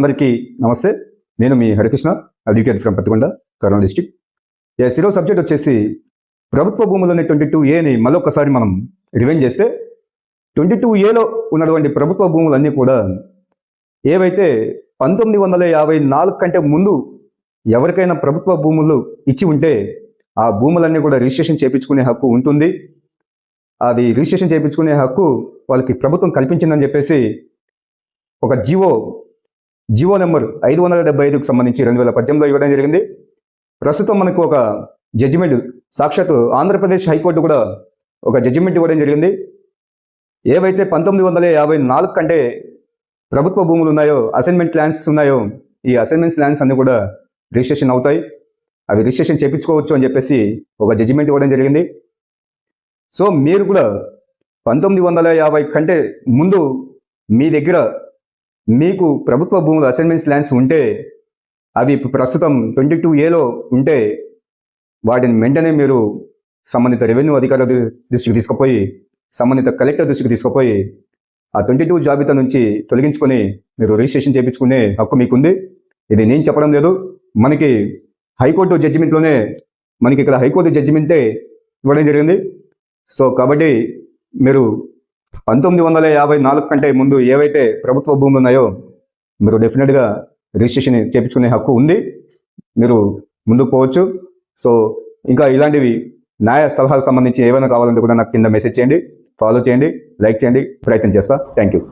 అందరికీ నమస్తే. నేను మీ Harikrishna, advocate from Pattikonda, Kurnool district. ఈరోజు సబ్జెక్ట్ వచ్చేసి ప్రభుత్వ భూములని 22A మళ్ళొకసారి మనం రివైండ్ చేస్తే 22Aలో ఉన్నటువంటి ప్రభుత్వ భూములన్నీ కూడా ఏవైతే 1954 కంటే ముందు ఎవరికైనా ప్రభుత్వ భూములు ఇచ్చి ఉంటే ఆ భూములన్నీ కూడా రిజిస్ట్రేషన్ చేయించుకునే హక్కు ఉంటుంది. అది రిజిస్ట్రేషన్ చేయించుకునే హక్కు వాళ్ళకి ప్రభుత్వం కల్పించిందని చెప్పేసి ఒక జివో నెంబర్ 575కు సంబంధించి 2018లో ఇవ్వడం జరిగింది. ప్రస్తుతం మనకు ఒక జడ్జిమెంట్, సాక్షాత్తు ఆంధ్రప్రదేశ్ హైకోర్టు కూడా ఒక జడ్జిమెంట్ ఇవ్వడం జరిగింది. ఏవైతే 1954 కంటే ప్రభుత్వ భూములు ఉన్నాయో, అసైన్మెంట్ ల్యాండ్స్ ఉన్నాయో, ఈ అసైన్మెంట్ ల్యాండ్స్ అన్ని కూడా రిజిస్ట్రేషన్ అవుతాయి, అవి రిజిస్ట్రేషన్ చేయించుకోవచ్చు అని చెప్పేసి ఒక జడ్జిమెంట్ ఇవ్వడం జరిగింది. సో మీరు కూడా 1950 కంటే ముందు మీ దగ్గర మీకు ప్రభుత్వ భూములు అసైన్మెంట్స్ ల్యాండ్స్ ఉంటే అవి ప్రస్తుతం 22Aలో ఉంటే వాటిని వెంటనే మీరు సంబంధిత రెవెన్యూ అధికారుల దృష్టికి తీసుకుపోయి, సంబంధిత కలెక్టర్ దృష్టికి తీసుకుపోయి ఆ 22 జాబితా నుంచి తొలగించుకొని మీరు రిజిస్ట్రేషన్ చేయించుకునే హక్కు మీకుంది. ఇది నేను చెప్పడం లేదు, మనకి హైకోర్టు జడ్జిమెంట్లోనే మనకి ఇక్కడ హైకోర్టు జడ్జిమెంటే ఇవ్వడం జరిగింది. సో కాబట్టి మీరు 1954 కంటే ముందు ఏవైతే ప్రభుత్వ భూములు ఉన్నాయో మీరు డెఫినెట్గా రిజిస్ట్రేషన్ చేయించుకునే హక్కు ఉంది, మీరు ముందుకు పోవచ్చు. సో ఇంకా ఇలాంటివి న్యాయ సలహాలకు సంబంధించి ఏమైనా కావాలంటే కూడా నాకు కింద మెసేజ్ చేయండి, ఫాలో చేయండి, లైక్ చేయండి, ప్రయత్నం చేస్తా. Thank you.